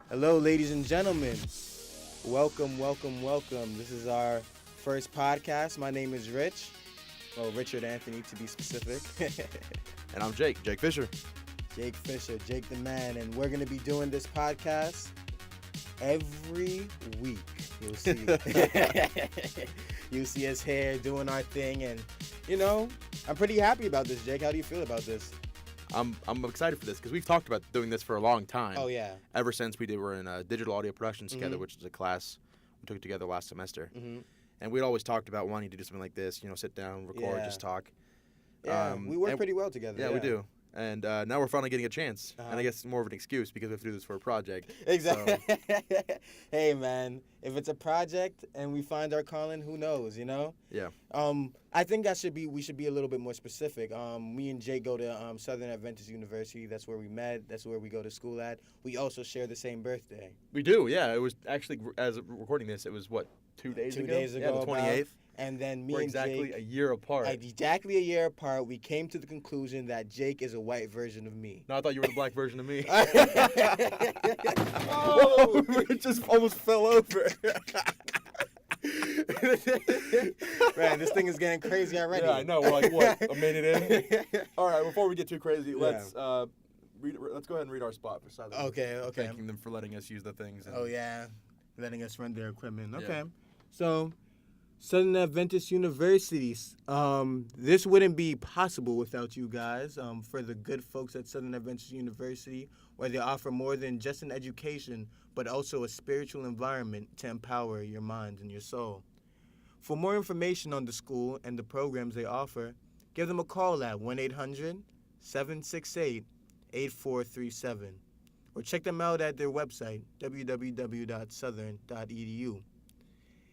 Hello, ladies and gentlemen. Welcome, welcome, welcome. This is our first podcast. My name is Rich. Well, Richard Anthony to be specific. And I'm Jake Fisher. Jake Fisher, Jake the man. And we're going to be doing this podcast every week. You'll see. You'll see us here doing our thing. And, I'm pretty happy about this, Jake. How do you feel about this? I'm excited for this because we've talked about doing this for a long time. Oh, yeah. Ever since we were in digital audio productions together, Mm-hmm. which is a class we took together last semester. Mm-hmm. And we'd always talked about wanting to do something like this, sit down, record, Yeah. just talk. Yeah, we work and- pretty well together. Yeah, we do. And now we're finally getting a chance. Uh-huh. And I guess it's more of an excuse because we have to do this for a project. Exactly. Hey, man, if it's a project and we find our calling, who knows, Yeah. I think we should be a little bit more specific. Me and Jake go to Southern Adventist University. That's where we met. That's where we go to school at. We also share the same birthday. We do, yeah. It was actually, as of recording this, it was, 2 days 2 ago? days Yeah, ago, the 28th. And then me We're and exactly Jake, a year apart. exactly a year apart, we came to the conclusion that Jake is a white version of me. No, I thought you were the black version of me. Oh! It just almost fell over. Man, this thing is getting crazy already. Yeah, I know. We're like, what, a minute in? All right, before we get too crazy, let's go ahead and read our spot for Southern. Okay. Thanking them for letting us use the things. And, Oh, yeah. Letting us run their equipment. Yeah. Okay. So, Southern Adventist Universities. This wouldn't be possible without you guys. For the good folks at Southern Adventist University, where they offer more than just an education, but also a spiritual environment to empower your mind and your soul. For more information on the school and the programs they offer, give them a call at 1-800-768-8437 or check them out at their website, www.southern.edu.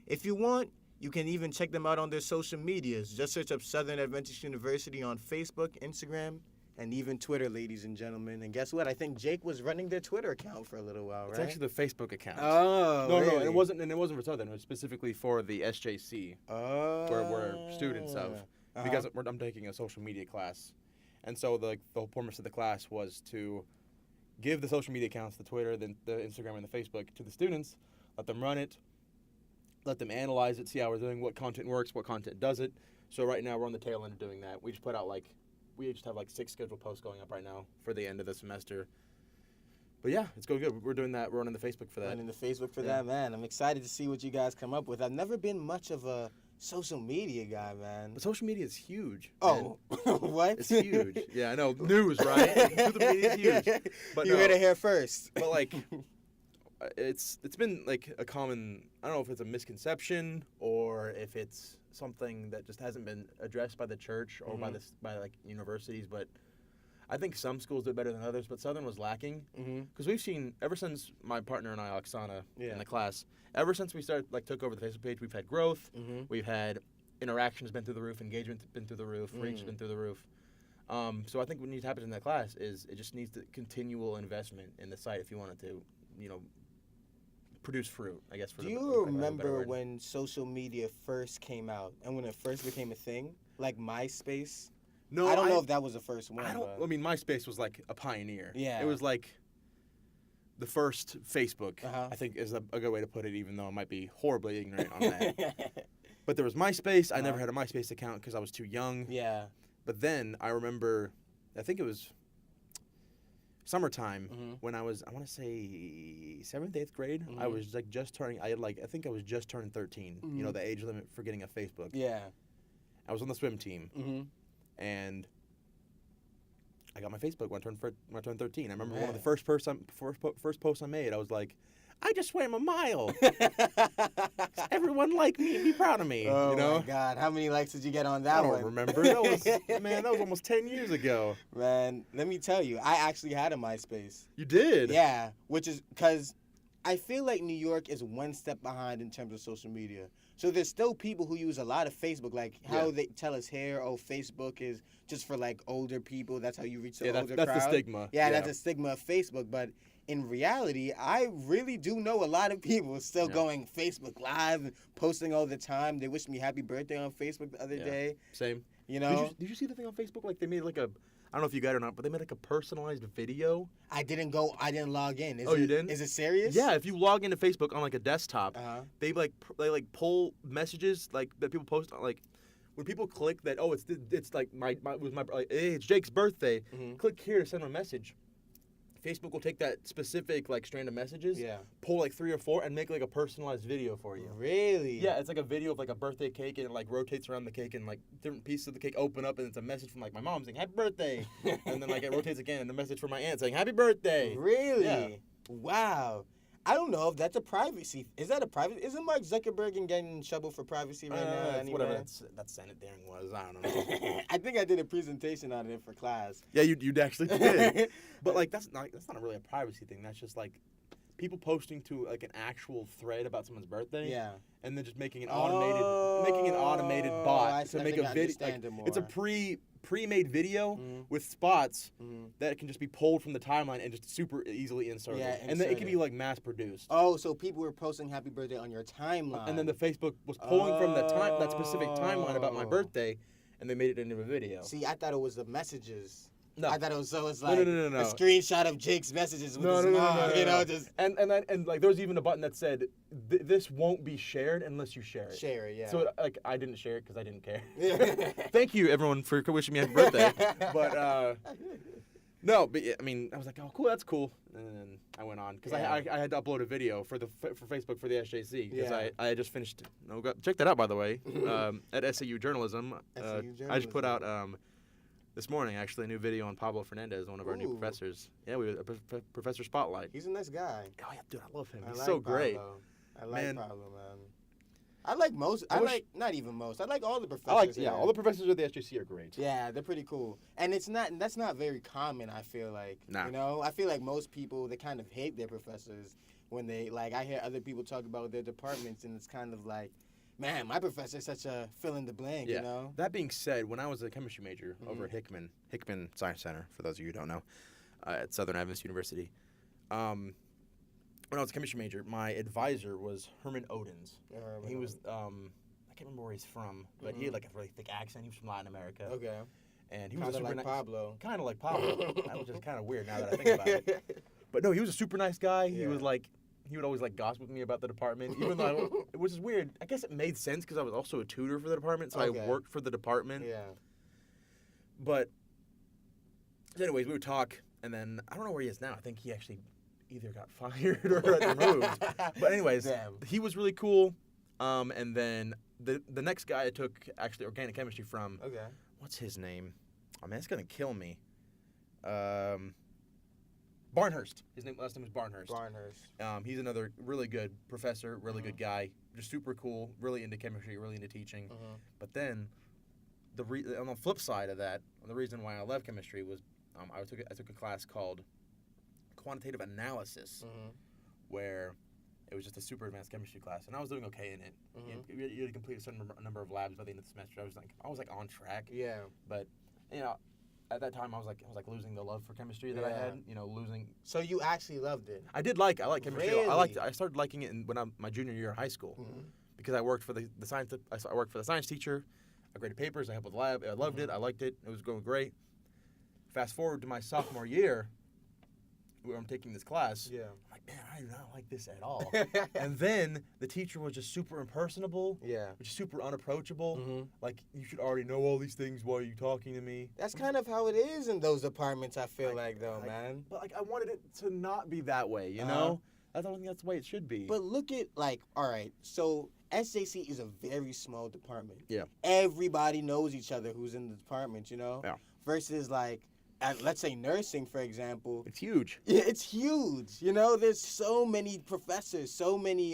If you want, you can even check them out on their social medias. Just search up Southern Adventist University on Facebook, Instagram, and even Twitter, ladies and gentlemen. And guess what? I think Jake was running their Twitter account for a little while, right? It's actually the Facebook account. Oh, no, really? and it wasn't for Southern. It was specifically for the SJC, where we're students of. Uh-huh. Because I'm taking a social media class, and so the whole premise of the class was to give the social media accounts, the Twitter, the Instagram, and the Facebook, to the students, let them run it, let them analyze it, see how we're doing, what content works, what content doesn't. So right now we're on the tail end of doing that. We just put out we just have 6 scheduled posts going up right now for the end of the semester. But yeah, it's going good. We're doing that. We're running the Facebook for that. Running the Facebook for Yeah. that, man. I'm excited to see what you guys come up with. I've never been much of a social media guy, man. But social media is huge. Oh, what? It's huge. Yeah, I know. News, right? Social media is huge. But you no. heard it here first. But it's been a common, I don't know if it's a misconception or if it's something that just hasn't been addressed by the church or by universities, but I think some schools do it better than others, but Southern was lacking because we've seen ever since my partner and I, Oksana, in the class, ever since we started took over the Facebook page, we've had growth, we've had interactions been through the roof, engagement been through the roof, reach been through the roof. So I think what needs to happen in that class is it just needs the continual investment in the site if you want it to, produce fruit, I guess. Do you remember when social media first came out and when it first became a thing, like MySpace? No, I don't know if that was the first one. I mean, MySpace was like a pioneer. Yeah. It was like the first Facebook, Uh-huh. I think is a good way to put it, even though I might be horribly ignorant on that. But there was MySpace. I never had a MySpace account because I was too young. Yeah. But then I remember, I think it was summertime when I want to say 7th, 8th grade. I was just turning, I think I was just turning 13, the age limit for getting a Facebook. Yeah. I was on the swim team. And I got my Facebook when I turned 13. I remember one of the first posts I made. I was like, I just swam a mile. Everyone like me and be proud of me. Oh my God! How many likes did you get on that I one? don't remember. That was almost 10 years ago. Man, let me tell you, I actually had a MySpace. You did? Yeah, which is because I feel like New York is one step behind in terms of social media. So there's still people who use a lot of Facebook, like how they tell us here, Facebook is just for older people. That's how you reach the older crowd. That's the stigma. Yeah, that's the stigma of Facebook. But in reality, I really do know a lot of people still going Facebook Live and posting all the time. They wished me happy birthday on Facebook the other day. Same. You know? Did you see the thing on Facebook? They made I don't know if you got it or not, but they made like a personalized video. I didn't log in. You didn't? Is it serious? Yeah, if you log into Facebook on like a desktop, Uh-huh. they pull messages like that people post on, like when people click that, oh, it's like hey, it's Jake's birthday. Mhm. Click here to send a message. Facebook will take that specific like strand of messages, Yeah. pull like 3 or 4, and make like a personalized video for you. Really? Yeah, it's like a video of like a birthday cake, and it like rotates around the cake, and like different pieces of the cake open up, and it's a message from like my mom saying happy birthday, and then like it rotates again, and a message from my aunt saying happy birthday. Really? Yeah. Wow. I don't know if that's a privacy. Is that a private? Isn't Mark Zuckerberg getting in trouble for privacy right now? It's Anyway? whatever that Senate hearing was, I don't know. I think I did a presentation on it for class. Yeah, you actually did. But like that's not really a privacy thing. That's just like people posting to like an actual thread about someone's birthday. Yeah. And then just making an automated bot to make a video. Like, it's a pre-made video Mhm. with spots Mhm. that can just be pulled from the timeline and just super easily inserted. Yeah, and then it can be inserted. like mass produced. Oh, so people were posting happy birthday on your timeline. And then the Facebook was pulling from that specific timeline about my birthday, and they made it into a video. See, I thought it was the messages. No. I thought it was it's No, like no. a screenshot of Jake's messages with No, his no, no, mom, no, no, you know, no. just And like there was even a button that said this won't be shared unless you share it. share it, yeah. So like I didn't share it because I didn't care. Yeah. Thank you everyone for wishing me happy birthday. But no, but yeah, I mean I was like, oh cool, that's cool, and then I went on because Yeah. I had to upload a video for Facebook for the SJC because Yeah. I had just finished. Check that out by the way at SAU Journalism. SAU I just put out Journalism. this morning actually a new video on Pablo Fernandez, one of our new Ooh. professors. Yeah, we Professor Spotlight. He's a nice guy. Oh yeah, dude, I love him. I He's like so great. Pablo. I like Man. Pablo, man. I like most. I I wish- like not even most. I like all the professors. I like here. all the professors at the SJC are great. Yeah, they're pretty cool, and that's not very common. I feel like Nah. you know, I feel like most people they kind of hate their professors when they like. I hear other people talk about their departments, and it's kind of like, man, my professor's such a fill in the blank. Yeah. You know. That being said, when I was a chemistry major over at Mm-hmm. Hickman Science Center, for those of you who don't know, at Southern Adventist University, when I was a chemistry major, my advisor was Herman Odens. He was, I can't remember where he's from, but he had like a really thick accent. He was from Latin America. Okay. And he was Kind a of super like nice, Pablo. kind of like Pablo, which is kind of weird now that I think about it. But no, he was a super nice guy. He Yeah. was like, he would always like gossip with me about the department, even though it was just weird. I guess it made sense because I was also a tutor for the department, so Okay. I worked for the department. Yeah. But, anyways, we would talk, and then I don't know where he is now. I think he actually either got fired or got removed. But anyways, Damn. he was really cool. And then the next guy I took actually organic chemistry from, Okay. what's his name? Oh man, it's gonna kill me. Barnhurst. His last name was Barnhurst. Barnhurst. He's another really good professor, really good guy, just super cool, really into chemistry, really into teaching. Mhm. But then, on the flip side of that, the reason why I left chemistry was I took a class called quantitative analysis, Mhm. where it was just a super advanced chemistry class, and I was doing okay in it. You had to complete a certain number of labs by the end of the semester. I was like on track, Yeah. but you know, at that time I was like losing the love for chemistry that I Yeah. had. You know, losing. So you actually loved it. I like chemistry. Really? I started liking it when my junior year of high school Mhm. because I worked for the science. I worked for the science teacher. I graded papers. I helped with the lab. I loved it. I liked it. It was going great. Fast forward to my sophomore year, where I'm taking this class. Yeah. I'm like, man, I do not like this at all. And then the teacher was just super impersonable, Yeah. which is super unapproachable. Mhm. Like, you should already know all these things. Why are you talking to me? That's kind of how it is in those departments. I feel like though, man. But like, I wanted it to not be that way. You Uh-huh. know, I don't think that's the way it should be. But look at like, all right, so SJC is a very small department. Yeah. Everybody knows each other who's in the department, you know. Yeah. Versus like, let's say nursing, for example. it's huge. Yeah, it's huge. You know, there's so many professors, so many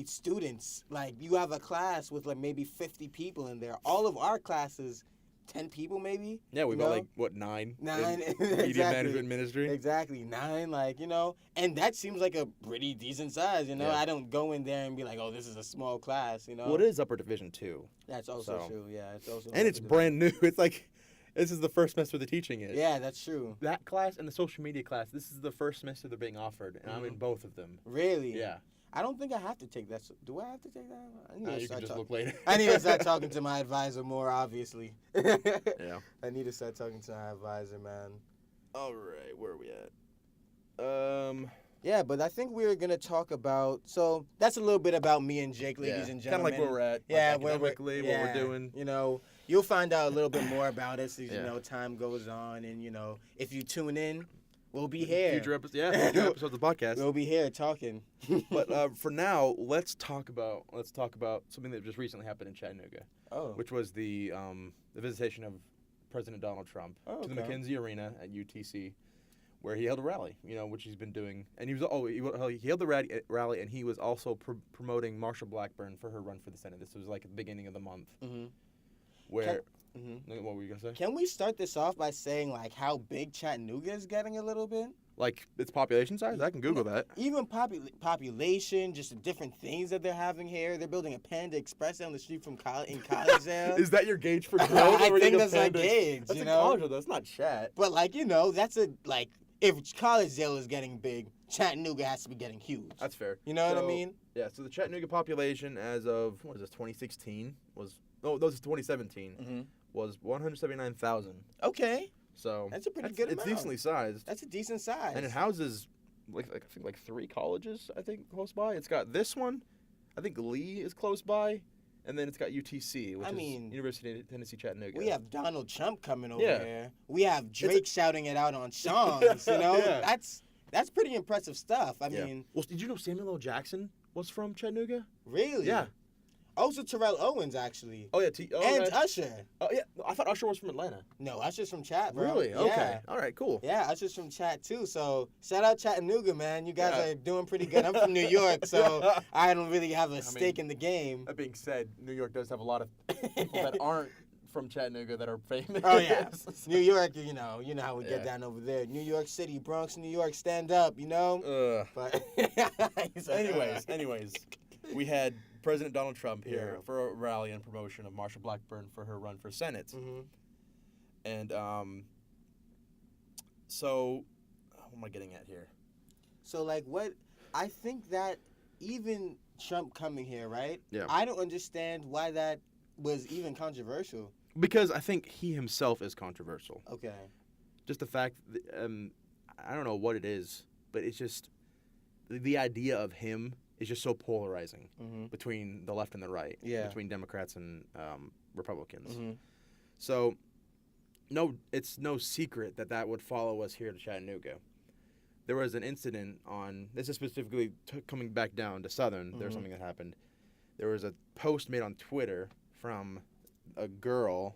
students. Like you have a class with like maybe 50 people in there. All of our classes, 10 people maybe. Yeah, we've you got know? like what 9? Nine, in media exactly. management ministry. Exactly, 9, like, you know, and that seems like a pretty decent size, you know. Yeah. I don't go in there and be like, oh, this is a small class, you know. Well, it is upper division too, That's also so. true, yeah. It's also and it's brand new. It's like this is the first semester they're teaching it. Yeah, that's true. That class and the social media class, this is the first semester they're being offered, and I'm in both of them. Really? Yeah. I don't think I have to take that. Do I have to take that? I need to You can start just talking. look later. I need to start talking to my advisor more, obviously. Yeah. I need to start talking to my advisor, man. All right, where are we at? Yeah, but I think we're gonna talk about. So that's a little bit about me and Jake, ladies and kind of gentlemen. like where we're at. Yeah, like, where we're, academically, yeah, what we're doing. You know, you'll find out a little bit more about us as Yeah. time goes on, and if you tune in, we'll be here. Future episodes, future episodes of the podcast. We'll be here talking. But for now, let's talk about something that just recently happened in Chattanooga, which was the visitation of President Donald Trump to the okay. McKenzie Arena at UTC, where he held a rally, which he's been doing, and he held the rally, and he was also promoting Marsha Blackburn for her run for the Senate. This was like at the beginning of the month, where. What were you gonna say? Can we start this off by saying like how big Chattanooga is getting a little bit? Like its population size? I can Google that. Even population, just the different things that they're having here. They're building a Panda Express down the street from in Collegedale. Is that your gauge for growth? I think that's my gauge. That's you a know, college, that's not Chat. but that's if Collegedale is getting big, Chattanooga has to be getting huge. That's fair. You know what I mean? Yeah. So the Chattanooga population, as of 2016, was 2017 was 179,000. Okay, So that's a pretty good It's amount. decently sized, That's a decent size. and it houses I think 3 colleges. I think close by. It's got this one. I think Lee is close by, and then it's got UTC, which is University of Tennessee Chattanooga. We have Donald Trump coming over Yeah. here. We have Drake shouting it out on songs. Yeah. That's pretty impressive stuff. I mean, well, did you know Samuel L. Jackson was from Chattanooga? really? Yeah. Also, Terrell Owens actually. Oh yeah. And right. Usher. Oh yeah. I thought Usher was from Atlanta. No, Usher's from Chat, bro. Really? Yeah. Okay. All right. Cool. Yeah, Usher's from Chat too. So shout out Chattanooga, man. You guys are doing pretty good. I'm from New York, so I don't really have a stake in the game. That being said, New York does have a lot of people that aren't from Chattanooga that are famous. Oh yeah, New York. You know how we get down over there. New York City, Bronx, New York, stand up. But anyways, we had President Donald Trump here for a rally and promotion of Marsha Blackburn for her run for Senate. And so what am I getting at here? So I think that even Trump coming here, right? Yeah. I don't understand why that was even controversial. Because I think he himself is controversial. Okay. Just the fact that, I don't know what it is, but it's just the idea of him is just so polarizing between the left and the right, between Democrats and Republicans. So, it's no secret that would follow us here to Chattanooga. There was an incident this is specifically coming back down to Southern. There was something that happened. There was a post made on Twitter from a girl.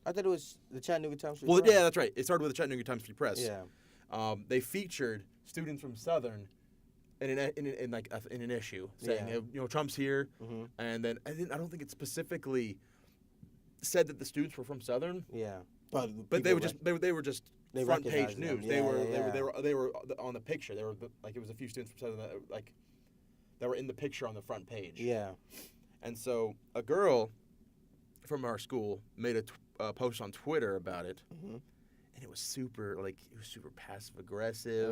I thought it was the Chattanooga Times Free Well, Press. yeah, that's right. It started with the Chattanooga Times Free Press. Yeah. They featured students from Southern in an issue saying, Trump's here, and then I don't think it specifically said that the students were from Southern. Yeah. But they were just front page recognized them. news. Yeah, They were on the picture. They were it was a few students from Southern that were in the picture on the front page. Yeah. And so a girl from our school made a post on Twitter about it, and it was super passive aggressive,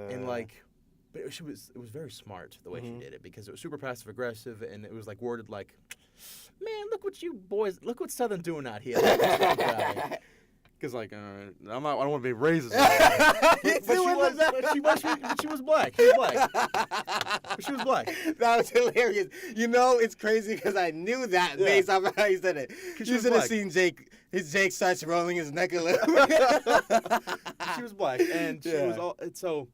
and but it was very smart the way she did it, because it was super passive aggressive, and it was worded like, "Man, look what Southern doing out here." Because I don't want to be racist. but she was black. She was black. But she was black. That was hilarious. It's crazy because I knew that based off of how he said it. You should have seen Jake. Jake starts rolling his neck a little bit. She was black, and she was all. And so,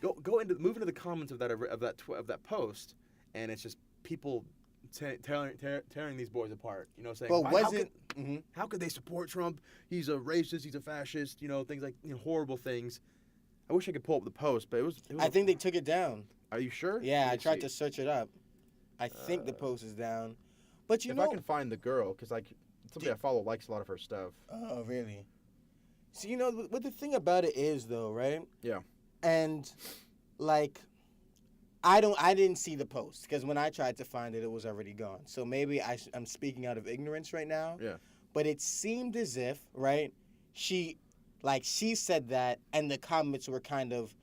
move into the comments of that post, and it's just people tearing these boys apart. Saying, well, how could they support Trump? He's a racist. He's a fascist. Things like horrible things. I wish I could pull up the post, but it was I think they took it down. Are you sure? Yeah, I tried to search it up. I think the post is down. But if I can find the girl, because somebody I follow likes a lot of her stuff. Oh, really? So what the thing about it is, though, right? Yeah. And I didn't see the post, because when I tried to find it, it was already gone. So maybe I'm speaking out of ignorance right now. Yeah. But it seemed as if, right, she said that, and the comments were kind of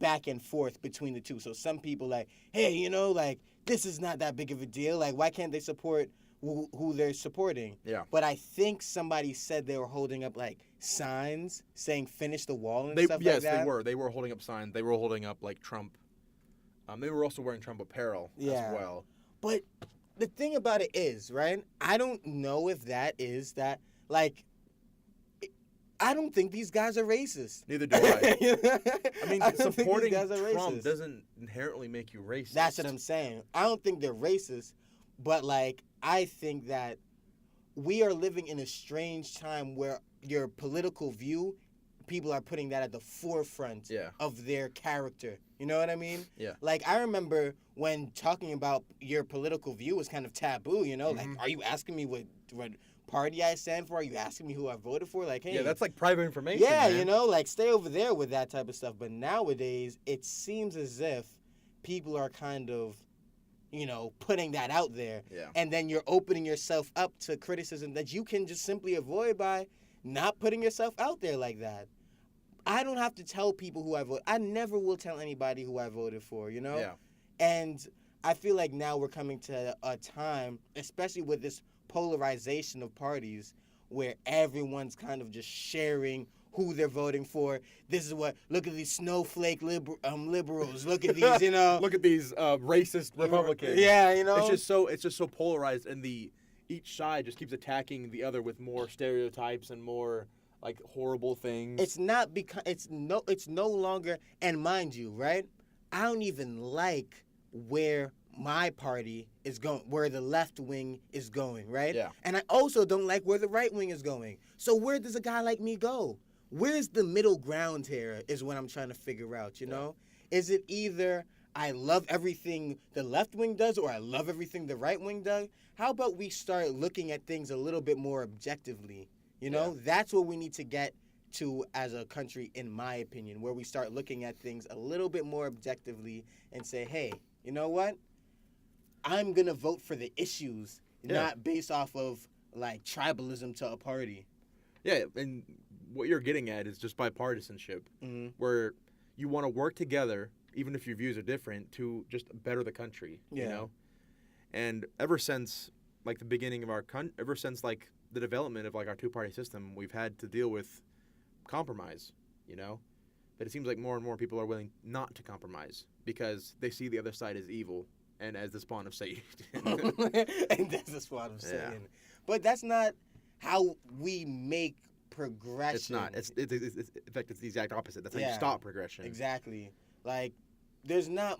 back and forth between the two. So some people like, hey, you know, like this is not that big of a deal. Like why can't they support who they're supporting? Yeah. But I think somebody said they were holding up like signs saying "finish the wall" and They stuff yes like that. they were. They were holding up signs. They were holding up like Trump. They were also wearing Trump apparel Yeah. as well. But the thing about it is, right? I don't know if that is that like. I don't think these guys are racist. Neither do I. I mean, don't think these supporting guys are Trump racist. doesn't inherently make you racist. That's what I'm saying. I don't think they're racist, but like I think that we are living in a strange time where your political view, people are putting that at the forefront Yeah. of their character. You know what I mean? Yeah. Like I remember when talking about your political view was kind of taboo. You know, like Mhm. are you asking me what party I stand for? Are you asking me who I voted for? Like, hey, Yeah, that's like private information. yeah, man. you know, like stay over there with that type of stuff. But nowadays, it seems as if people are kind of, you know, putting that out there. Yeah. And then you're opening yourself up to criticism that you can just simply avoid by not putting yourself out there like that. I don't have to tell people who I vote. I never will tell anybody who I voted for, you know? Yeah. And I feel like now we're coming to a time, especially with this polarization of parties, where everyone's kind of just sharing who they're voting for. This is what, look at these snowflake liberals. Look at these, you know. Look at these racist Republicans. Yeah, you know. It's just so polarized, and each side just keeps attacking the other with more stereotypes and more like horrible things. It's not because it's no longer, and mind you, right? I don't even like where my party is going, where the left wing is going, right? Yeah. And I also don't like where the right wing is going. So where does a guy like me go? Where's the middle ground here is what I'm trying to figure out, you know? Is it either I love everything the left wing does or I love everything the right wing does? How about we start looking at things a little bit more objectively? You know, that's what we need to get to as a country, in my opinion, where we start looking at things a little bit more objectively and say, hey, you know what? I'm going to vote for the issues, not based off of like tribalism to a party. Yeah, and what you're getting at is just bipartisanship, where you want to work together, even if your views are different, to just better the country. Yeah. You know, and ever since like the beginning of ever since like the development of like our two-party system, we've had to deal with compromise. You know, but it seems like more and more people are willing not to compromise because they see the other side as evil and as the spawn of Satan. And that's the spot I'm saying. But that's not how we make progression. It's not. It's in fact, it's the exact opposite. That's how you Yeah. stop progression. Exactly. Like, there's not,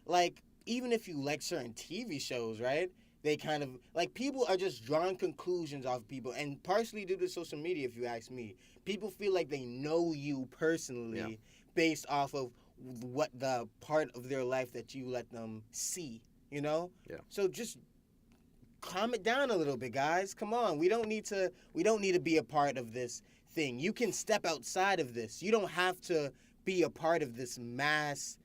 like, even if you like certain TV shows, right? They kind of, like, people are just drawing conclusions off people. And partially due to social media, if you ask me. People feel like they know you personally based off of what the part of their life that you let them see, you know? Yeah. So just calm it down a little bit, guys. Come on. We don't need to be a part of this thing. You can step outside of this. You don't have to be a part of this mass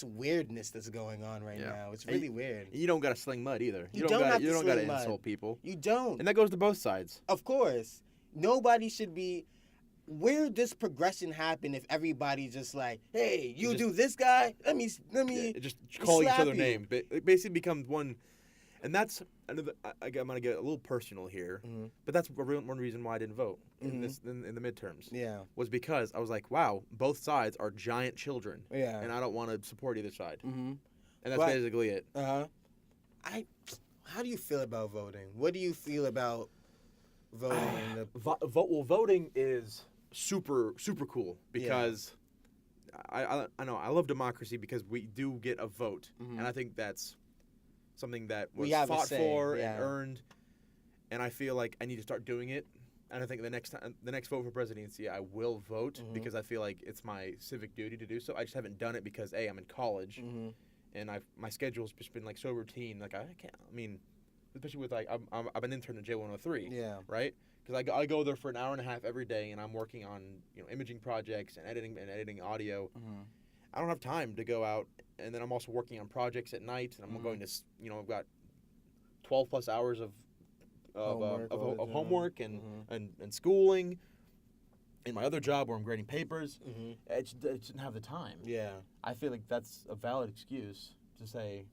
weirdness that's going on right now. It's really weird. You don't gotta sling mud either. You don't have to You don't sling gotta mud. insult people. You don't. And that goes to both sides. Of course. Nobody should be. Where does progression happen if everybody's just like, hey, you do this guy? Let me. Just call each slap other you. names. But it basically becomes one, and that's another. I'm gonna get a little personal here, but that's one reason why I didn't vote in the midterms. Yeah. Was because I was like, wow, both sides are giant children. Yeah. And I don't want to support either side. Mm-hmm. And that's But- basically it. How do you feel about voting? What do you feel about voting in the? Voting is super cool because I know I love democracy because we do get a vote, and I think that's something that was We have a fought say, for yeah. and earned, and I feel like I need to start doing it. And I think the next vote for presidency, I will vote because I feel like it's my civic duty to do so. I just haven't done it because I'm in college, and my schedule's just been like so routine. Like I can't. I mean, especially with like I'm an intern at J103. Yeah. Right. Because I go there for an hour and a half every day, and I'm working on imaging projects and editing audio. I don't have time to go out, and then I'm also working on projects at night, and I'm going to I've got 12 plus hours of homework and schooling. in my other job where I'm grading papers, Mm-hmm. I just didn't have the time. Yeah. I feel like that's a valid excuse to say.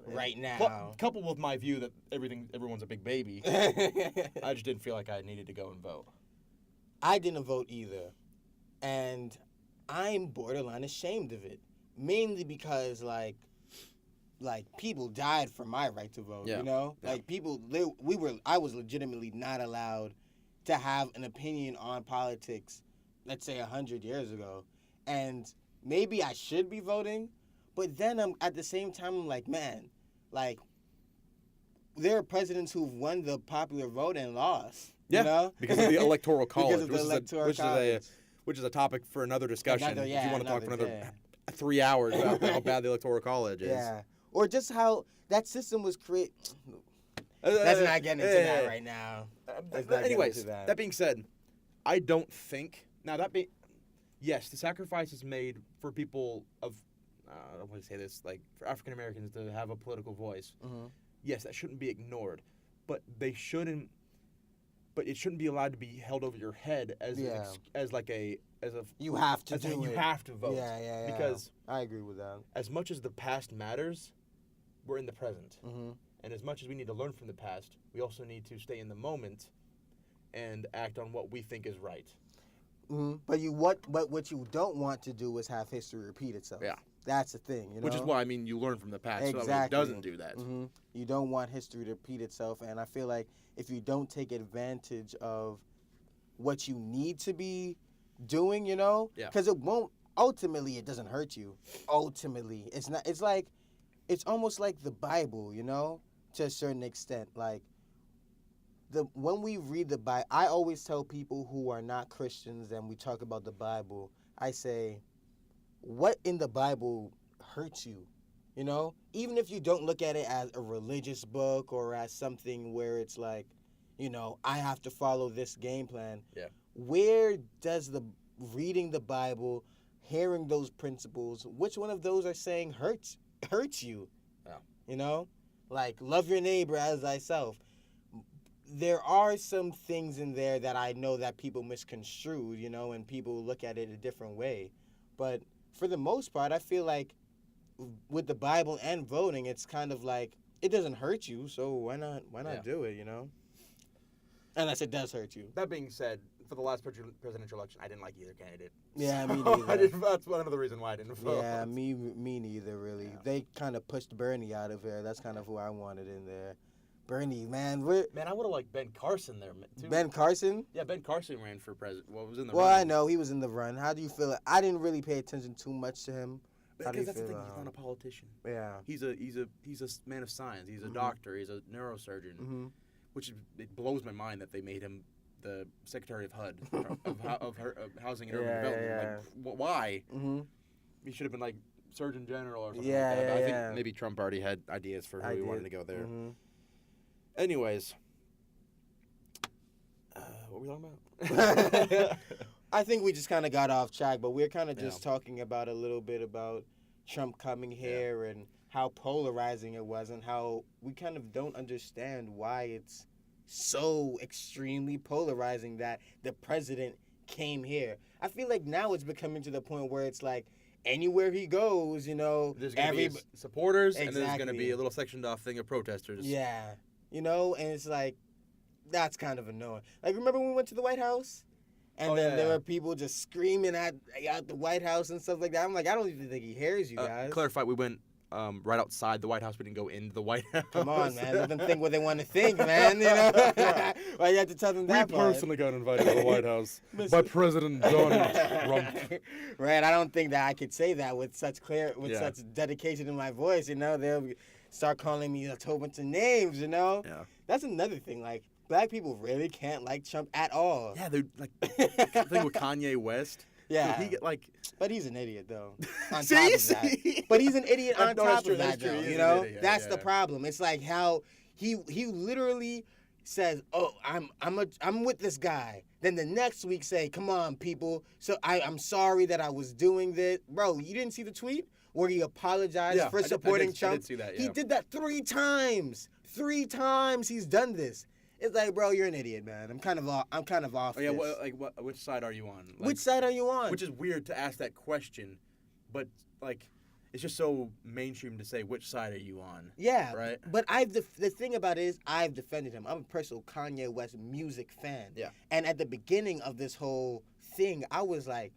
Right now. Coupled with my view that everyone's a big baby, I just didn't feel like I needed to go and vote. I didn't vote either. And I'm borderline ashamed of it. Mainly because, like people died for my right to vote, Yeah. you know? Yeah. Like, I was legitimately not allowed to have an opinion on politics, let's say 100 years ago. And maybe I should be voting, but then at the same time, I'm like, man, like, there are presidents who've won the popular vote and lost, Yeah, you know? because of the electoral college, Because of the electoral which college. which is a topic for another discussion. Another- if yeah, you want to talk for another another day. 3 hours about how bad the electoral college is. Yeah. Or just how that system was created. Let's not get into that right now. Let's not get Anyways, into that. that being said, I don't think yes, the sacrifices made for people of I don't want to say this, like for African Americans to have a political voice. Mhm. Yes, that shouldn't be ignored, but they shouldn't. But it shouldn't be allowed to be held over your head as Yeah. you have to do you it. have to vote. Yeah. Because I agree with that. as much as the past matters, we're in the present. Mm-hmm. And as much as we need to learn from the past, we also need to stay in the moment and act on what we think is right. Mm-hmm. But what you don't want to do is have history repeat itself. Yeah. That's the thing, you know. Which is why you learn from the past, so that way it Exactly. doesn't do that. Mm-hmm. You don't want history to repeat itself, and I feel like if you don't take advantage of what you need to be doing, you know, Yeah. because it won't. Ultimately, it doesn't hurt you. Ultimately, it's not. It's like, it's almost like the Bible, you know, to a certain extent. Like, when we read the Bible, I always tell people who are not Christians and we talk about the Bible, I say, what in the Bible hurts you? You know, even if you don't look at it as a religious book or as something where it's like, you know, I have to follow this game plan. Yeah. Where does reading the Bible, hearing those principles, which one of those are saying hurts you? Yeah. You know, like love your neighbor as thyself. There are some things in there that I know that people misconstrue, you know, and people look at it a different way. But for the most part, I feel like with the Bible and voting, it's kind of like it doesn't hurt you, so why not Yeah. do it, you know? Unless it does hurt you. That being said, for the last presidential election, I didn't like either candidate. Yeah, me So neither. that's another reason why I didn't vote. Yeah, me neither, really. Yeah. They kind of pushed Bernie out of there. That's kind of who I wanted in there. Bernie, man, Man, I would have liked Ben Carson there, too. Ben Carson? Yeah, Ben Carson ran for president. Well, was in the Well, running. I know he was in the run. How do you feel? I didn't really pay attention too much to him. How do you Because that's the feel, thing. He's not a politician. Yeah. He's a man of science. He's a Mhm. doctor. He's a neurosurgeon. Mm-hmm. It blows my mind that they made him the Secretary of HUD of Housing and Urban Yeah, Development. yeah, Like, why? Mm-hmm. He should have been like Surgeon General or something Yeah, like that. But I yeah, think yeah. maybe Trump already had ideas for who he wanted to go there. Mm-hmm. Anyways, what were we talking about? I think we just kind of got off track, but we're kind of Yeah. just talking about a little bit about Trump coming here and how polarizing it was and how we kind of don't understand why it's so extremely polarizing that the president came here. I feel like now it's becoming to the point where it's like anywhere he goes, you know, There's going to be his supporters, and there's going to Exactly. be a little sectioned off thing of protesters. yeah, you know, and it's like that's kind of annoying. Like, remember when we went to the White House? And Oh, then yeah, there yeah. were people just screaming at the White House and stuff like that. I'm like, I don't even think he hears you guys. Clarify, we went right outside the White House. We didn't go into the White House. Come on, man. Let them think what they want to think, man. You know? Why you have to tell them We that part? personally got invited to the White House by Mr. President Donald Trump. Right. I don't think that I could say that with such Yeah. such dedication in my voice, you know? They'll start calling me a whole bunch of names, you know? Yeah. That's another thing. Like, black people really can't like Trump at all. Yeah, they're like the thing with Kanye West. Yeah. He get like But he's an idiot, though. On See? top of that. See? But he's an idiot on No, that's top true, of that, that's true. though. He is You an know, idiot, that's the yeah. problem. It's like how he literally says, "Oh, I'm with this guy." Then the next week say, "Come on, people. So I'm sorry that I was doing this, bro. You didn't see the tweet where he apologized Yeah, for I did- supporting I Trump? did see that, He yeah. did that 3 times. 3 times he's done this. It's like, bro, you're an idiot, man. I'm kind of off. Oh, yeah, this. which side are you on? Which side are you on? Which is weird to ask that question, but like, it's just so mainstream to say which side are you on. Yeah, right. But the thing about it is I've defended him. I'm a personal Kanye West music fan. Yeah. And at the beginning of this whole thing, I was like,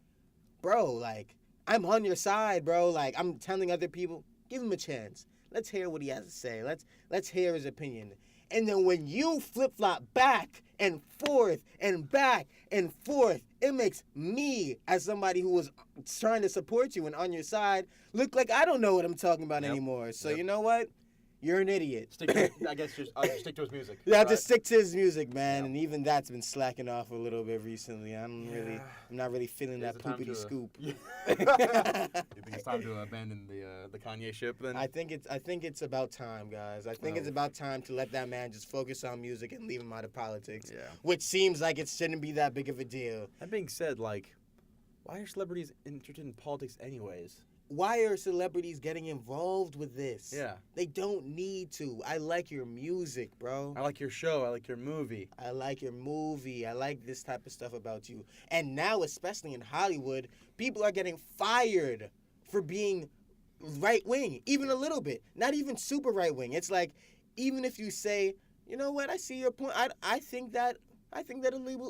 bro, like I'm on your side, bro. Like I'm telling other people, give him a chance. Let's hear what he has to say. Let's hear his opinion. And then when you flip-flop back and forth and back and forth, it makes me, as somebody who was trying to support you and on your side, look like I don't know what I'm talking about anymore. So you know what? You're an idiot. I guess I'll just stick to his music. Yeah, right? Just stick to his music, man. And even that's been slacking off a little bit recently. I'm not really feeling that poopity scoop. You think it's time to abandon the Kanye ship then? I think it's about time, guys. I think it's about time to let that man just focus on music and leave him out of politics. Yeah. Which seems like it shouldn't be that big of a deal. That being said, like, why are celebrities interested in politics anyways? Why are celebrities getting involved with this? Yeah. They don't need to. I like your music, bro. I like your show. I like your movie. I like your movie. I like this type of stuff about you. And now, especially in Hollywood, people are getting fired for being right-wing, even a little bit. Not even super right-wing. It's like, even if you say, you know what, I see your point. I think that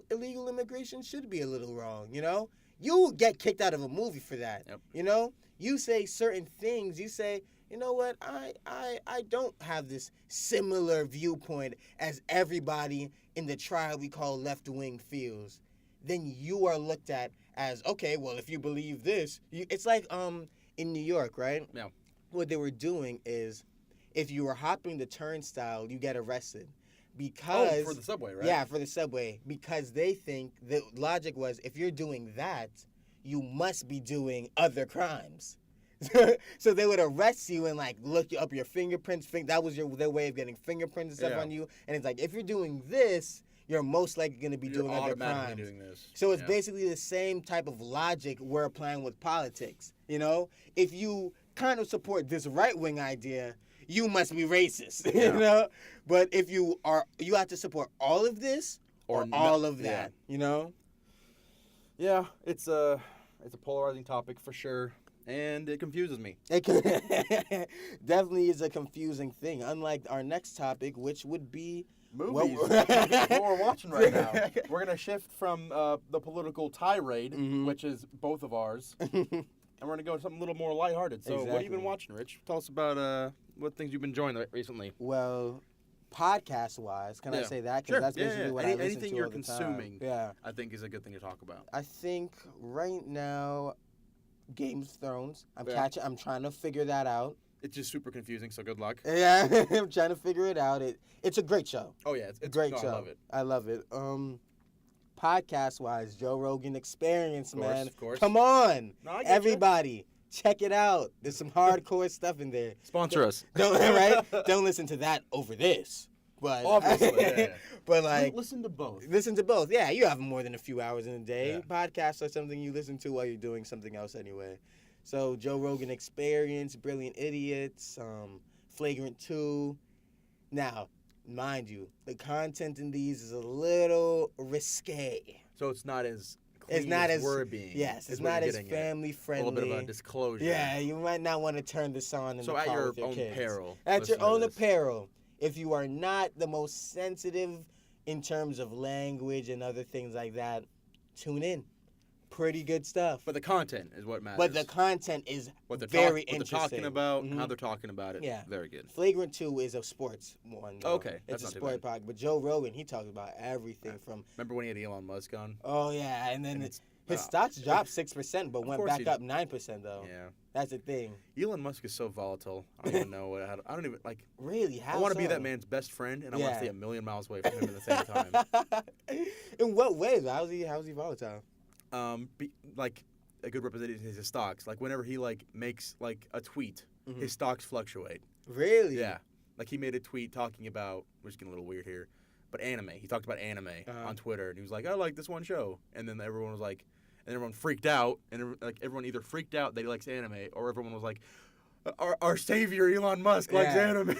illegal immigration should be a little wrong, you know? You get kicked out of a movie for that, you know? You say certain things. You say, you know what? I don't have this similar viewpoint as everybody in the tribe we call left wing feels. Then you are looked at as, okay, well, if you believe this, it's like in New York, right? Yeah. What they were doing is, if you were hopping the turnstile, you get arrested. Because for the subway, right? Yeah, for the subway. Because they think the logic was, if you're doing that, you must be doing other crimes. So they would arrest you and like look up your fingerprints. That was their way of getting fingerprints and stuff on you. And it's like, if you're doing this, you're most likely going to be doing other crimes. Doing this. So it's basically the same type of logic we're applying with politics. You know, if you kind of support this right-wing idea, you must be racist. You know, but if you have to support all of this or all of that. You know. Yeah, it's a polarizing topic for sure, and it confuses me. It definitely is a confusing thing. Unlike our next topic, which would be movies. What we're watching right now. We're gonna shift from the political tirade, which is both of ours, and we're gonna go to something a little more lighthearted. So, what have you been watching, Rich? Tell us about what things you've been enjoying recently. Well, podcast-wise, can I say that? Sure. That's basically what I listen anything to you're all the consuming, time. I think is a good thing to talk about. I think right now, Game of Thrones. I'm trying to figure that out. It's just super confusing, so good luck. Yeah, I'm trying to figure it out. It's a great show. Oh yeah, it's a great show. I love it. I love it. Podcast-wise, Joe Rogan Experience, man. Of course. Come on, no, everybody. Check it out. There's some hardcore stuff in there. Sponsor us. Don't listen to that over this. But obviously, but like listen to both. Listen to both. Yeah, you have more than a few hours in a day. Yeah. Podcasts are something you listen to while you're doing something else anyway. So Joe Rogan Experience, Brilliant Idiots, Flagrant 2. Now, mind you, the content in these is a little risque. So it's not as we're being. Yes, it's not as family friendly. A little bit of a disclosure. Yeah, you might not want to turn this on in the car with your kids. So at your own peril. At your own apparel. If you are not the most sensitive in terms of language and other things like that, tune in. Pretty good stuff. But the content is what matters. But the content is what they're very interesting. interesting. What they're talking about, how they're talking about it. Yeah. Very good. Flagrant 2 is a sports one. Though. Okay. It's a sport podcast. But Joe Rogan, he talks about everything from... Remember when he had Elon Musk on? Oh, yeah. And then his stocks dropped 6%, but went back up 9%, though. Yeah. That's the thing. Elon Musk is so volatile. I don't even know I don't even, like... Really? How I want to be that man's best friend, and I want to stay a million miles away from him at the same time. In what ways? How's he volatile? Like... a good representation of his stocks. Like whenever he makes a tweet, his stocks fluctuate. Really? Yeah. Like he made a tweet talking about, we're just getting a little weird here, but anime. He talked about anime on Twitter, and he was like, I like this one show. And then everyone was like, and everyone freaked out, and everyone either freaked out that he likes anime, or everyone was like, our savior Elon Musk likes Yeah. anime.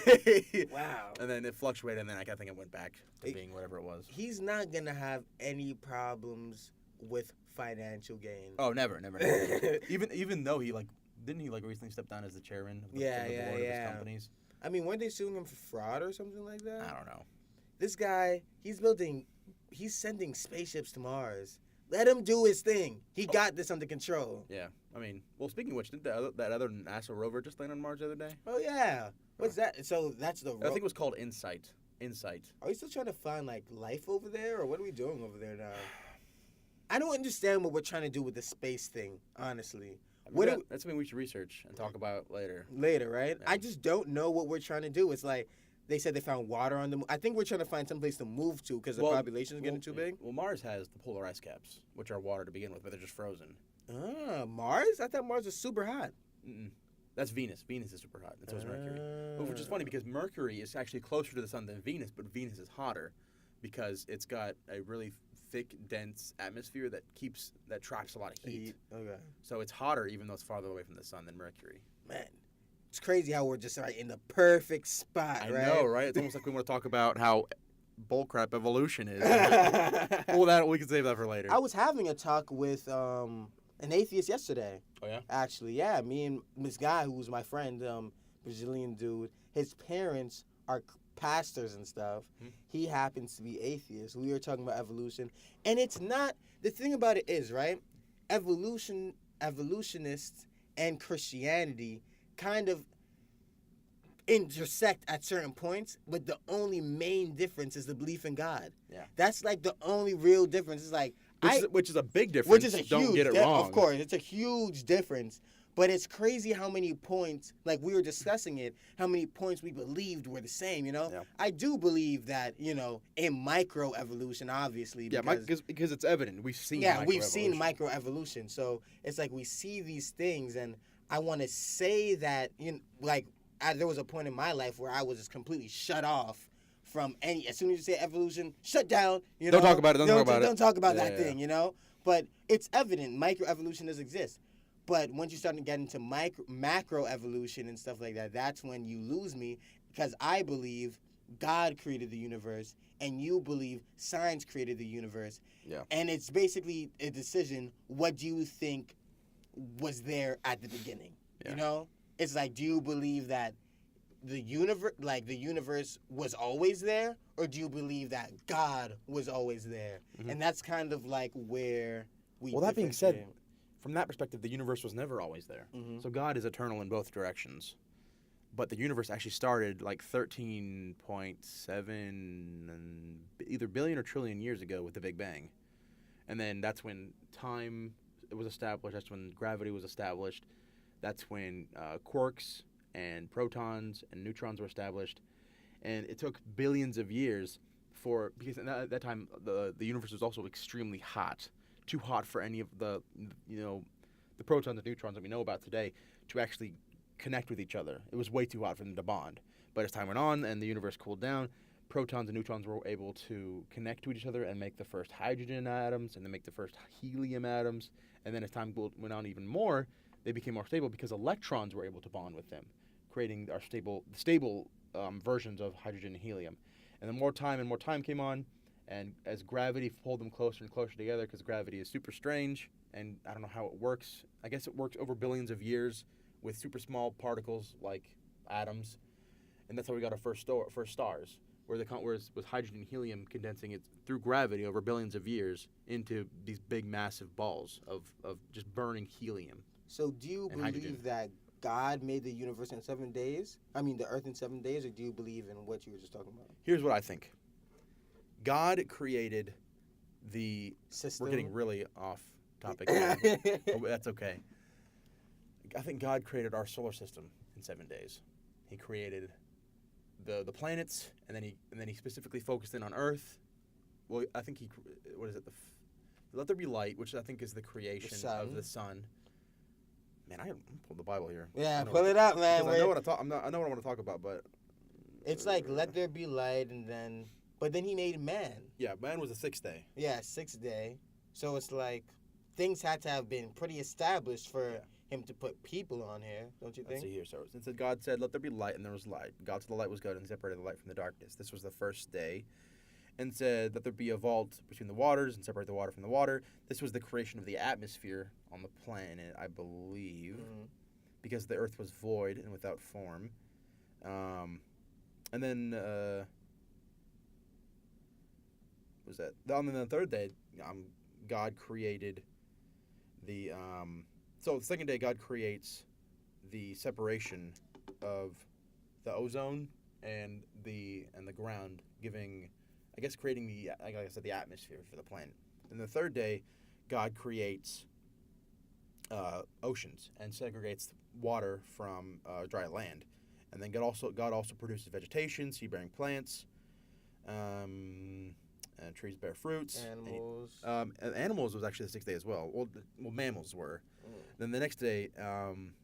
Wow. And then it fluctuated, and then I think it went back to being whatever it was. He's not gonna have any problems with financial gain. Oh, never. Even though he didn't he recently step down as the chairman of the, Yeah, of the yeah, board of yeah. his companies? I mean, weren't they suing him for fraud or something like that? I don't know. This guy, he's sending spaceships to Mars. Let him do his thing. He got this under control. Yeah, I mean, well, speaking of which, didn't that other NASA rover just land on Mars the other day? Oh yeah. What's that? So that's the. I think it was called Insight. Insight. Are we still trying to find like life over there, or what are we doing over there now? I don't understand what we're trying to do with the space thing, honestly. That's something we should research and talk about later. Later, right? Yeah. I just don't know what we're trying to do. It's like they said they found water on the moon. I think we're trying to find some place to move to because the population is getting too big. Well, Mars has the polar ice caps, which are water to begin with, but they're just frozen. Mars? I thought Mars was super hot. Mm-mm. That's Venus. Venus is super hot. And so is Mercury. Which is funny because Mercury is actually closer to the sun than Venus, but Venus is hotter because it's got a really thick, dense atmosphere that traps a lot of heat. Okay. So it's hotter even though it's farther away from the sun than Mercury. Man, it's crazy how we're just right in the perfect spot, I right? know, right? It's almost like we want to talk about how bullcrap evolution is. Well, we can save that for later. I was having a talk with an atheist yesterday. Oh, yeah? Actually, yeah. Me and this guy who was my friend, Brazilian dude, his parents are pastors and stuff. He happens to be atheist. We were talking about evolution. And it's not, the thing about it is, right? Evolutionists and Christianity kind of intersect at certain points, but the only main difference is the belief in God. Yeah. That's like the only real difference. It's like, Which is a big difference. which is a Don't huge, get it wrong. Of course, it's a huge difference. But it's crazy how many points, like we were discussing it, how many points we believed were the same, you know? Yeah. I do believe that, in microevolution, obviously. Yeah, because it's evident. We've seen we've seen microevolution. So it's like we see these things, and I want to say that, there was a point in my life where I was just completely shut off from as soon as you say evolution, shut down. Don't talk about it. Don't talk about Yeah, that thing, But it's evident microevolution does exist. But once you start to get into macro evolution and stuff like that, that's when you lose me, because I believe God created the universe and you believe science created the universe. Yeah. And it's basically a decision. What do you think was there at the beginning? Yeah. It's like, do you believe that the universe was always there, or do you believe that God was always there? Mm-hmm. And that's kind of like where we. Well, that being said, differentiate. from that perspective, the universe was never always there. Mhm. So God is eternal in both directions. But the universe actually started like 13.7 and either billion or trillion years ago with the Big Bang. And then that's when time was established. That's when gravity was established. That's when quarks and protons and neutrons were established. And it took billions of years because at that time the universe was also extremely hot. Too hot for any of the protons and neutrons that we know about today to actually connect with each other. It was way too hot for them to bond. But as time went on and the universe cooled down, protons and neutrons were able to connect to each other and make the first hydrogen atoms and then make the first helium atoms. And then as time went on even more, they became more stable because electrons were able to bond with them, creating our stable versions of hydrogen and helium. And then more time came on, and as gravity pulled them closer and closer together, because gravity is super strange, and I don't know how it works. I guess it works over billions of years with super small particles like atoms, and that's how we got our first stars, with hydrogen and helium condensing it through gravity over billions of years into these big massive balls of just burning helium. So do you and believe hydrogen. that God made the universe in 7 days? I mean, the earth in 7 days, or do you believe in what you were just talking about? Here's what I think. God created the System. We're getting really off topic here. But that's okay. I think God created our solar system in 7 days. He created the planets, and then he specifically focused in on Earth. Well, I think let there be light, which I think is the creation of the sun. Man, I'm pulling the Bible here. Yeah, pull it up, man. I know what I know what I want to talk about, but It's like, let there be light, but then he made man. yeah, man was the 6th day. Yeah, 6th day. So it's like things had to have been pretty established for him to put people on here, don't you Let's think? see here. So it said God said, "Let there be light," and there was light. God said the light was good, and separated the light from the darkness. This was the first day, and said, "Let there be a vault between the waters, and separate the water from the water." This was the creation of the atmosphere on the planet, I believe, because the earth was void and without form. And then was that on the third day? God created the. So the second day, God creates the separation of the ozone and the ground, giving, I guess, creating the, like I said, the atmosphere for the planet. And the third day, God creates oceans and segregates water from dry land. And then God also produces vegetation, seed-bearing plants, trees bear fruits. Animals. And animals was actually the sixth day as well. Well, mammals were. Then the next day, and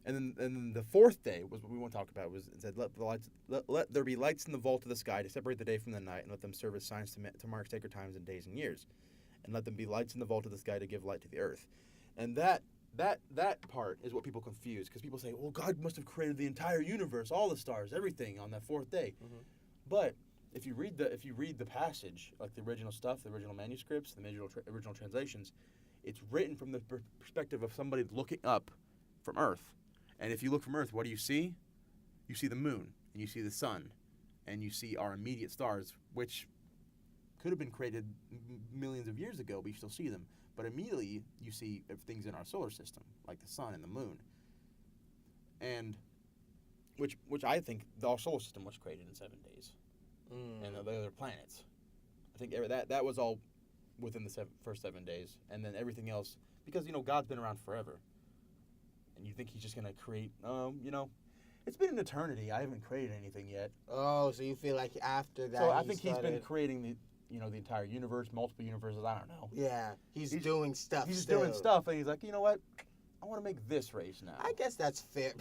then the fourth day was what we want to talk about. Was it said, let there be lights in the vault of the sky to separate the day from the night, and let them serve as signs to mark sacred times and days and years, and let them be lights in the vault of the sky to give light to the earth. And that part is what people confuse, because people say, well, God must have created the entire universe, all the stars, everything on that fourth day. Mhm. But if you read the passage, like the original stuff, the original manuscripts, the original translations, it's written from the perspective of somebody looking up from Earth. And if you look from Earth, what do you see? You see the moon, and you see the sun, and you see our immediate stars, which could have been created millions of years ago, but you still see them. But immediately, you see things in our solar system, like the sun and the moon. And which I think our solar system was created in 7 days. And the other planets. I think that was all within the first 7 days. And then everything else, because, God's been around forever. And you think he's just going to create, it's been an eternity. I haven't created anything yet. Oh, so you feel like after that So I think he's been creating the entire universe, multiple universes, I don't know. Yeah, he's doing stuff. He's still. doing stuff, and he's like, you know what? I want to make this race now. I guess that's fair.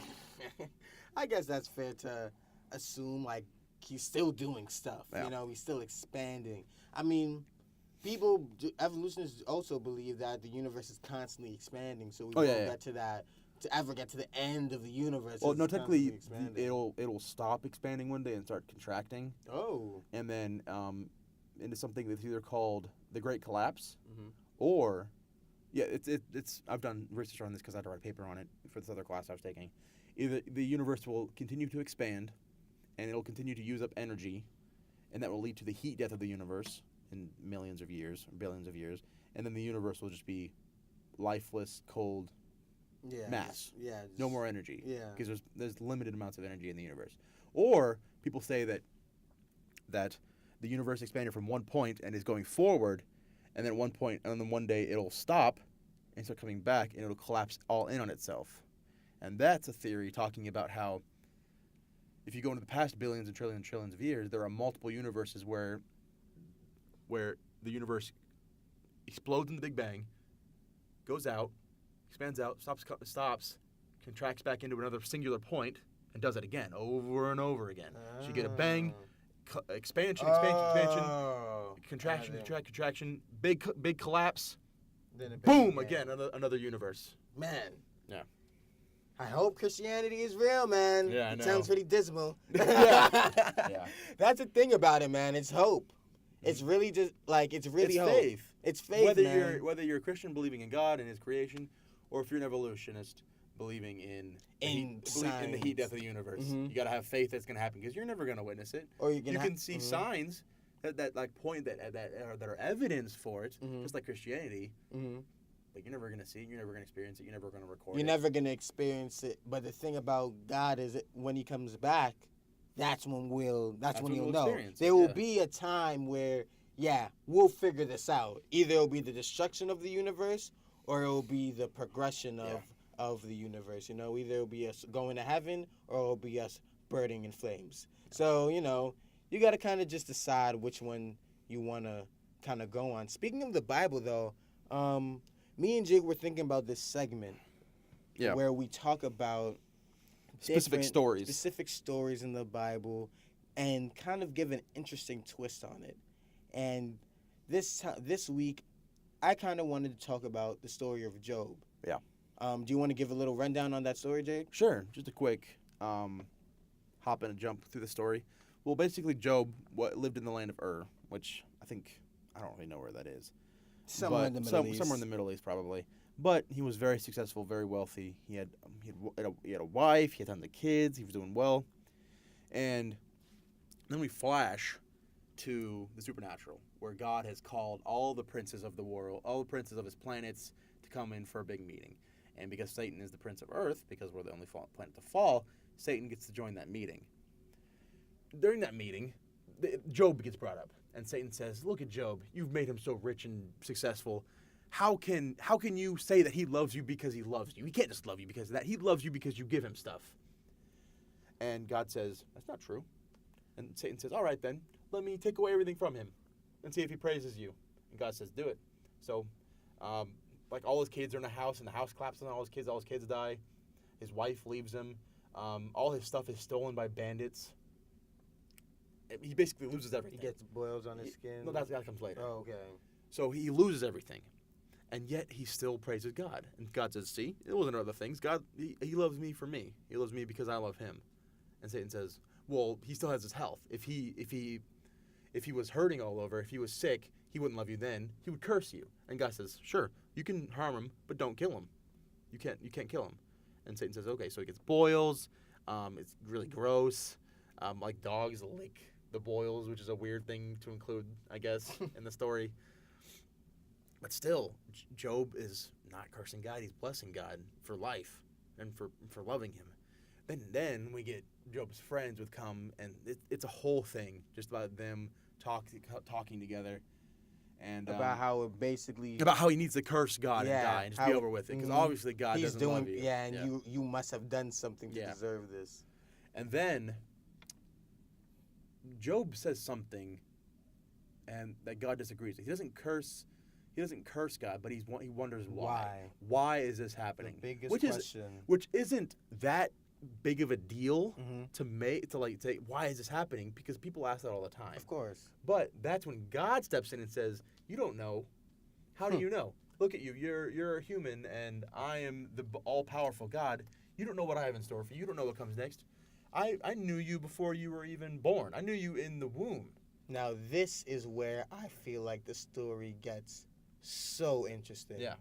I guess that's fair to assume, like, he's still doing stuff. Yeah. He's still expanding. I mean, evolutionists also believe that the universe is constantly expanding, so we won't get to that. To ever get to the end of the universe. Well, no, technically, it'll stop expanding one day and start contracting. Oh. And then into something that's either called the Great Collapse, Mm-hmm. or, it's. I've done research on this because I had to write a paper on it for this other class I was taking. Either the universe will continue to expand, and it'll continue to use up energy, and that will lead to the heat death of the universe in millions of years, or billions of years, and then the universe will just be lifeless, cold. Mass. No more energy. Yeah. Because there's limited amounts of energy in the universe. Or people say that the universe expanded from one point and is going forward, and then one day it'll stop and start coming back, and it'll collapse all in on itself. And that's a theory talking about how if you go into the past billions and trillions of years, there are multiple universes where the universe explodes in the Big Bang, goes out, expands out, stops, contracts back into another singular point, and does it again, over and over again. So you get a bang, expansion, contraction, big collapse, Then a boom, bang again, another universe. Man. Yeah. I hope Christianity is real, man. Yeah, I It know. sounds pretty dismal. Yeah. That's the thing about it, man. It's hope. It's really just It's hope. faith. It's faith, man. Whether you're a Christian believing in God and His creation, or if you're an evolutionist believing in the heat death of the universe, Mhm. you gotta have faith that's gonna happen because you're never gonna witness it. Or You can see signs that like point that are evidence for it, Mhm. just like Christianity. Mm-hmm. But you're never gonna see it. You're never gonna experience it. You're never gonna record You're it. never gonna experience it. But the thing about God is, when He comes back, that's when you'll know. experience it, There will yeah. be a time where, we'll figure this out. Either it'll be the destruction of the universe, or it'll be the progression of the universe. Either it'll be us going to heaven, or it'll be us burning in flames. So you got to kind of just decide which one you want to kind of go on. Speaking of the Bible, though, me and Jake were thinking about this segment where we talk about Specific stories in the Bible and kind of give an interesting twist on it. And this week, I kind of wanted to talk about the story of Job. Yeah. Do you want to give a little rundown on that story, Jake? Sure. Just a quick hop and a jump through the story. Well, basically, Job lived in the land of Ur, which I don't really know where that is. Somewhere in the Middle East. Somewhere in the Middle East, probably. But he was very successful, very wealthy. He had a wife. He had tons of kids. He was doing well. And then we flash to the supernatural, where God has called all the princes of the world, all the princes of his planets, to come in for a big meeting. And because Satan is the prince of Earth, because we're the only planet to fall, Satan gets to join that meeting. During that meeting, Job gets brought up, and Satan says, "Look at Job. You've made him so rich and successful. How can you say that he loves you because he loves you? He can't just love you because of that. He loves you because you give him stuff." And God says, "That's not true." And Satan says, "All right, then, let me take away everything from him and see if he praises you." And God says, "Do it." So, like, all his kids are in a house, and the house collapses on all his kids die. His wife leaves him. All his stuff is stolen by bandits. He basically loses everything. He gets boils on his skin. No, that comes later. Oh, okay. So he loses everything. And yet he still praises God. And God says, "See, it wasn't other things. God, he loves me for me. He loves me because I love him." And Satan says, "Well, he still has his health. If he was hurting all over, if he was sick, he wouldn't love you then. He would curse you." And God says, "Sure, you can harm him, but don't kill him. You can't kill him." And Satan says, "Okay." So he gets boils. It's really gross. Like dogs lick the boils, which is a weird thing to include, I guess, in the story. But still, Job is not cursing God. He's blessing God for life and for loving him. Then we get Job's friends would come, and it's a whole thing just about them talking together. And About how it basically... about how he needs to curse God Yeah, and die and just be over with it. Because obviously God he's doesn't love you. Yeah, and you must have done something to deserve this. And then Job says something, and that God disagrees. He doesn't curse God, but he wonders why. Why is this happening? The biggest question. Which isn't that big of a deal to say, why is this happening? Because people ask that all the time. Of course. But that's when God steps in and says, "You don't know. How do you know? Look at you. You're a human, and I am the all-powerful God. You don't know what I have in store for you. You don't know what comes next. I knew you before you were even born. I knew you in the womb." Now, this is where I feel like the story gets so interesting. Yeah.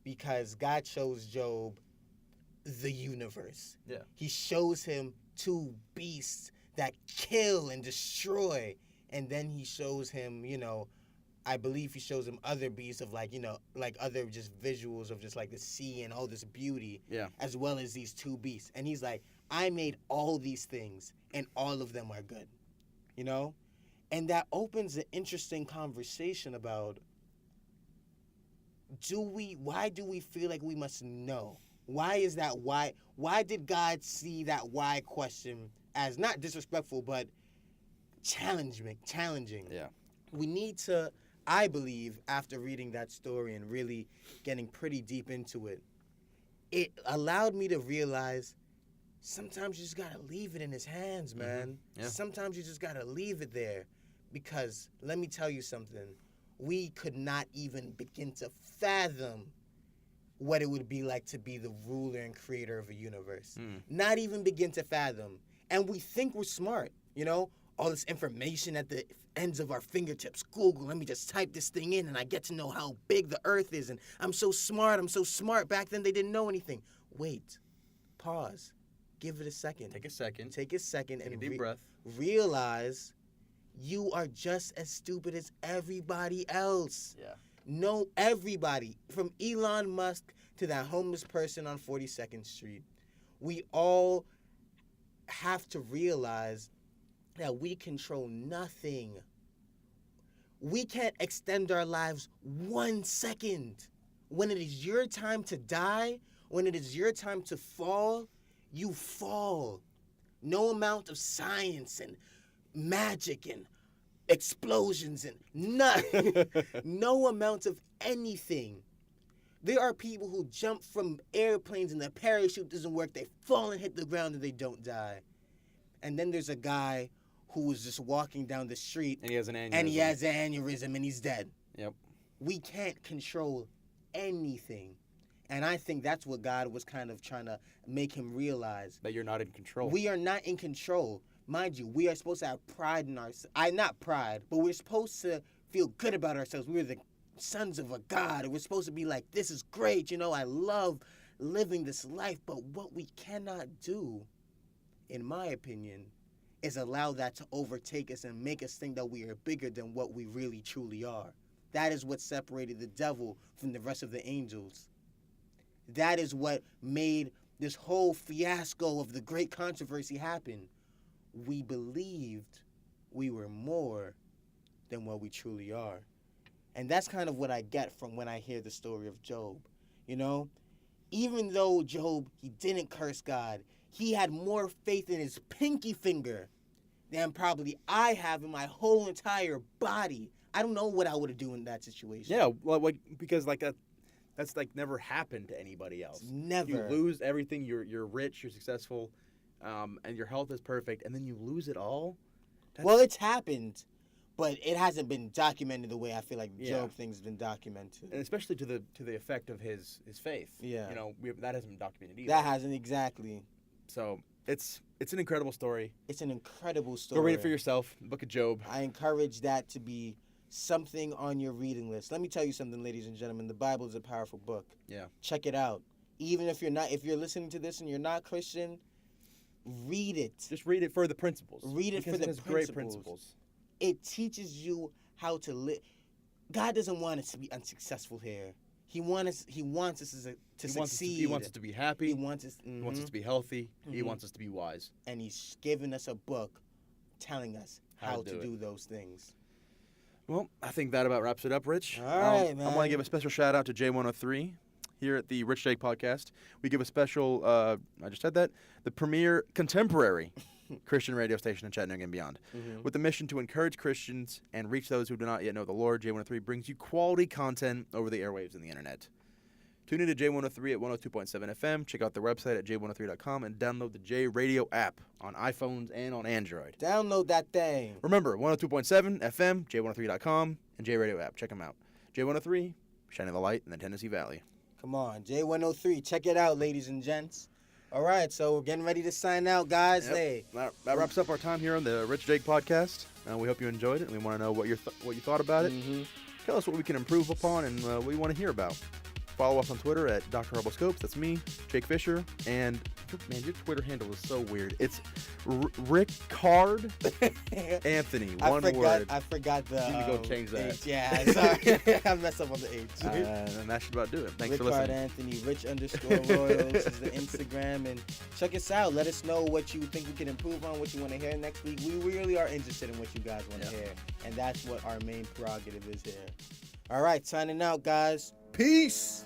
Because God shows Job the universe. Yeah. He shows him two beasts that kill and destroy. And then he shows him, I believe he shows him other beasts of like other just visuals of just like the sea and all this beauty. Yeah. As well as these two beasts. And he's like, I made all these things and all of them are good. And that opens an interesting conversation about why do we feel like we must know? Why is that why? Why did God see that why question as not disrespectful, but challenging? Yeah. We need to, I believe, after reading that story and really getting pretty deep into it, it allowed me to realize sometimes you just gotta leave it in his hands, man. Yeah. Sometimes you just gotta leave it there. Because let me tell you something, we could not even begin to fathom what it would be like to be the ruler and creator of a universe. Not even begin to fathom. And we think we're smart, all this information at the ends of our fingertips. Google, let me just type this thing in and I get to know how big the earth is. And I'm so smart. Back then they didn't know anything. Wait, pause, give it a second. Take a second. Take a second Take and a deep breath. Realize you are just as stupid as everybody else. Yeah. No, everybody, from Elon Musk to that homeless person on 42nd Street, we all have to realize that we control nothing. We can't extend our lives 1 second. When it is your time to die, when it is your time to fall, you fall. No amount of science and magic and explosions and no amount of anything. There are people who jump from airplanes and the parachute doesn't work. They fall and hit the ground and they don't die. And then there's a guy who was just walking down the street and he has an aneurysm. And he's dead. Yep. We can't control anything. And I think that's what God was kind of trying to make him realize. That you're not in control. We are not in control. Mind you, we are supposed to have pride in ourselves. Not pride, but we're supposed to feel good about ourselves. We're the sons of a God. And we're supposed to be like, this is great. You know, I love living this life. But what we cannot do, in my opinion, is allow that to overtake us and make us think that we are bigger than what we really truly are. That is what separated the devil from the rest of the angels. That is what made this whole fiasco of the great controversy happen. We believed we were more than what we truly are. And that's kind of what I get from when I hear the story of Job. You know, even though Job, he didn't curse God, he had more faith in his pinky finger than probably I have in my whole entire body. I don't know what I would do in that situation. Yeah, well, like, because like that's like never happened to anybody else. Never. You lose everything. You're rich. You're successful, and your health is perfect, and then you lose it all. Well, it's happened, but it hasn't been documented the way I feel like Yeah. Job things have been documented. And especially to the effect of his faith. Yeah. You know, that hasn't been documented either. That hasn't exactly. So it's an incredible story. It's an incredible story. Go read it for yourself. Book of Job. I encourage that to be something on your reading list. Let me tell you something, ladies and gentlemen. The Bible is a powerful book. Yeah. Check it out. Even if you're listening to this and you're not Christian, read it. Just read it for the principles. Read it because for the it has great principles. principles. It teaches you how to live. God doesn't want us to be unsuccessful here. He wants us to He wants us succeed. he wants us to be happy. He wants us. He wants us to be healthy. He Mhm. wants us to be wise. And he's given us a book telling us how to do it. do those things. Well, I think that about wraps it up, Rich. All right, I man. want to give a special shout out to J103 here at the Rich Jake Podcast. We give a special, I just said that, the premier contemporary Christian radio station in Chattanooga and beyond. Mhm. With the mission to encourage Christians and reach those who do not yet know the Lord, J103 brings you quality content over the airwaves and the internet. Tune in to J103 at 102.7 FM. Check out their website at j103.com and download the J Radio app on iPhones and on Android. Download that thing. Remember, 102.7 FM, J103.com, and J Radio app. Check them out. J103, shining the light in the Tennessee Valley. Come on, J103. Check it out, ladies and gents. All right, so we're getting ready to sign out, guys. Yep. Hey, That wraps up our time here on the Rich Jake Podcast. We hope you enjoyed it, and we want to know what you thought about it. mhm. Tell us what we can improve upon and what you want to hear about. Follow us on Twitter at Dr. Hubblescopes. That's me, Jake Fisher. And, man, your Twitter handle is so weird. It's Rickard Anthony, one word. I forgot the. You need to go change that. H. Yeah, sorry. I messed up on the H. And that should about do it. Thanks for Rickard listening. Anthony, Rich_Royals is the Instagram, and check us out. Let us know what you think we can improve on, what you want to hear next week. We really are interested in what you guys want to hear, and that's what our main prerogative is here. All right, signing out, guys. Peace.